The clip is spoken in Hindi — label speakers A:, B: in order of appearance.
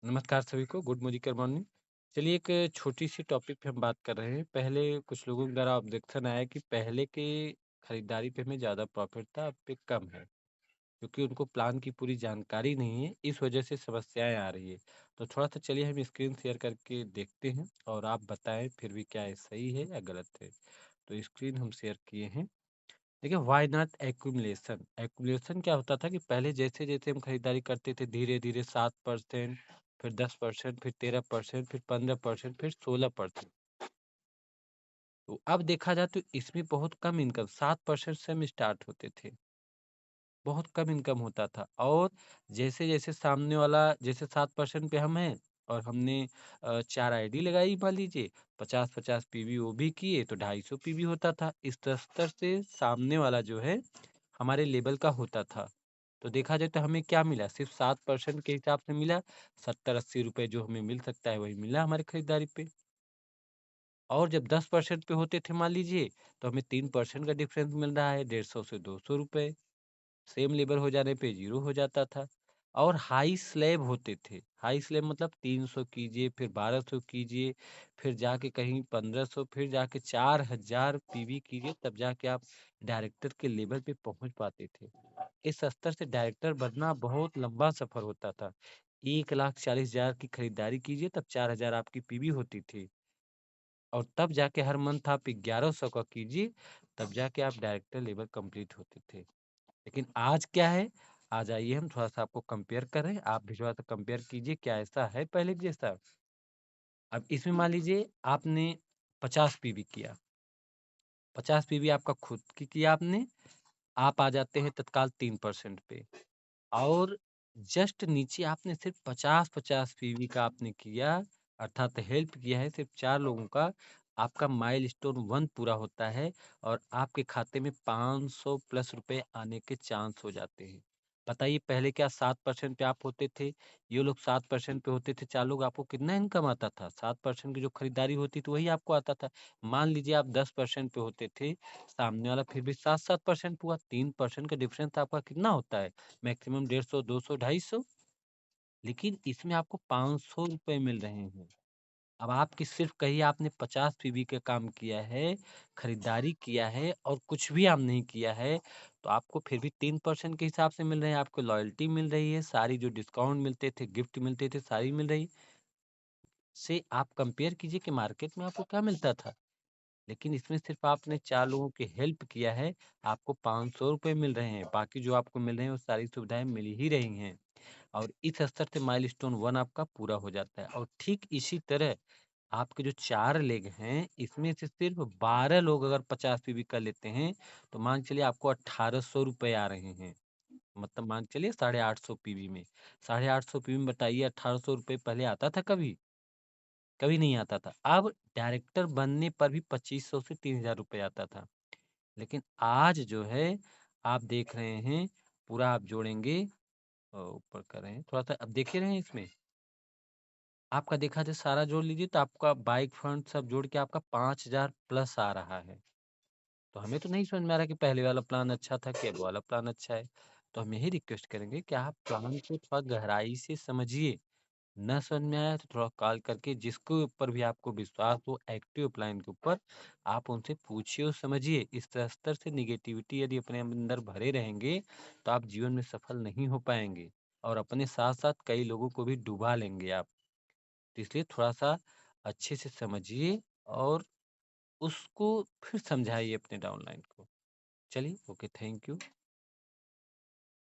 A: नमस्कार सभी को, गुड मॉर्निंग मॉर्निंग। चलिए एक छोटी-सी टॉपिक पे हम बात कर रहे हैं। पहले कुछ लोगों के द्वारा ऑब्जेक्शन आया कि पहले के खरीदारी पे हमें ज़्यादा प्रॉफ़िट था, अब पे कम है। क्योंकि उनको प्लान की पूरी जानकारी नहीं है, इस वजह से समस्याएँ आ रही है। तो थोड़ा-सा चलिए हम स्क्रीन शेयर करके देखते हैं और आप बताएँ फिर भी क्या ये सही है या गलत है। तो स्क्रीन हम शेयर किए हैं। देखिए व्हाई नॉट एक्यूमुलेशन एक्यूमुलेशन क्या होता था कि पहले जैसे जैसे हम खरीदारी करते थे धीरे धीरे 7%, फिर 10%, फिर 13%, फिर 15%, फिर 16%। तो अब देखा जाए तो इसमें बहुत कम इनकम 7% से हम स्टार्ट होते थे। बहुत कम इनकम होता था और जैसे-जैसे सामने वाला जैसे 7% पे हम हैं और हमने 4 आईडी लगाई मान लीजिए, 50-50 पीवी वो भी किए तो 250 पीवी होता था। इस स्तर से सामने वाला जो है हमारे लेवल का होता था। तो देखा जाए तो हमें क्या मिला सिर्फ़ 7% के हिसाब से मिला, 70-80 रुपए जो हमें मिल सकता है वही मिला हमारी खरीदारी पे। और जब 10% पे होते थे मान लीजिए, तो हमें 3% का डिफरेंस मिल रहा है 150 से 200 रुपए। सेम लेबर हो जाने पे ज़ीरो हो जाता था और हाई स्लैब होते थे। हाई स्लैब मतलब 300 कीजिए, फिर 1200 कीजिए, फिर जाके कहीं 1500, फिर जाके 4000 पीवी कीजिए, तब जाके आप डायरेक्टर के लेवल पे पहुँच पाते थे। इस स्तर से डायरेक्टर बनना बहुत लंबा सफ़र होता था। 1,40,000 की खरीदारी कीजिए, तब 4000 आपकी पीवी होती थी और तब जाके हर मंथ आप 1100 का कीजिए, तब जाके आप डायरेक्टर लेवल कंप्लीट होते थे। लेकिन आज क्या है? आज आइए हम थोड़ा-सा आपको कंपेयर करें, आप भी थोड़ा-सा कंपेयर कीजिए क्या ऐसा है पहले के जैसा? अब इसमें मान लीजिए आपने 50 पीवी किया, 50 पीवी आपका खुद की किया आपने, आप आ जाते हैं तत्काल 3% पे और जस्ट नीचे आपने सिर्फ़ 50-50 पीवी का आपने किया, अर्थात हेल्प किया है सिर्फ़ 4 लोगों का, आपका माइलस्टोन 1 पूरा होता है और आपके खाते में 500 प्लस रुपए आने के चांस हो जाते हैं। बताइए पहले क्या 7% पे आप होते थे, ये लोग 7% पे होते थे 4 लोग, आपको कितना इनकम आता था? 7% की जो खरीदारी होती थी वही आपको आता था। मान लीजिए आप 10% पे होते थे, सामने वाला फिर भी 7-7% हुआ, 3% का डिफरेंस आपका कितना होता है? मैक्सिमम 150, 200, 250 लेकिन इसमें आपको 500 रुपए मिल रहे हैं। अब आपकी सिर्फ़ कहिए आपने 50 पीवी का काम किया है, खरीदारी किया है और कुछ भी आप नहीं किया है, तो आपको फिर भी 3% के हिसाब से मिल रहे हैं, आपको लॉयल्टी मिल रही है, सारी जो डिस्काउंट मिलते थे, गिफ्ट मिलते थे, सारी मिल रही से आप कंपेयर कीजिए कि मार्केट में आपको क्या मिलता था। लेकिन इसमें सिर्फ़ आपने 4 लोगों की हेल्प किया है, आपको 500 रुपए मिल रहे हैं, बाकी जो आपको मिल रहे हैं वो सारी सुविधाएँ मिल ही रही हैं। और इस स्तर से माइलस्टोन 1 आपका पूरा हो जाता है और ठीक इसी तरह आपके जो 4 लेग हैं, इसमें से सिर्फ़ 12 लोग अगर 50 पीवी का लेते हैं, तो मान के चलिए आपको 1800 रुपए आ रहे हैं। मतलब मान के चलिए 850 पीवी में। 850 पीवी में बताइए 1800 रुपए पहले आता था कभी? कभी नहीं आता था। अब डायरेक्टर बनने पर भी 2500 से 3000 रुपए आता था। लेकिन आज जो है आप देख रहे हैं पूरा आप जोड़ेंगे ऊपर कर रहे हैं थोड़ा-सा अब देख ही रहे हैं इसमें। आपका देखा जाए सारा जोड़ लीजिए तो आपका बाइक फंड सब जोड़ के आपका 5000 प्लस आ रहा है। तो हमें तो नहीं समझ में आ रहा कि पहले वाला प्लान अच्छा था कि अब वाला प्लान अच्छा है। तो हम यही रिक्वेस्ट करेंगे कि आप प्लान को थोड़ा गहराई से समझिए। ना समझ में आया तो थोड़ा कॉल करके जिसके ऊपर भी आपको विश्वास हो एक्टिव प्लान के ऊपर, आप उनसे पूछिए और समझिए। इस स्तर से नेगेटिविटी यदि अपने अंदर भरे रहेंगे, तो आप जीवन में सफल नहीं हो पाएँगे और अपने साथ-साथ कई लोगों को भी डुबा लेंगे आप। तो इसलिए थोड़ा-सा अच्छे से समझिए और उसको फिर समझाइए अपने डाउनलाइन को। चलिए, ओके, थैंक यू।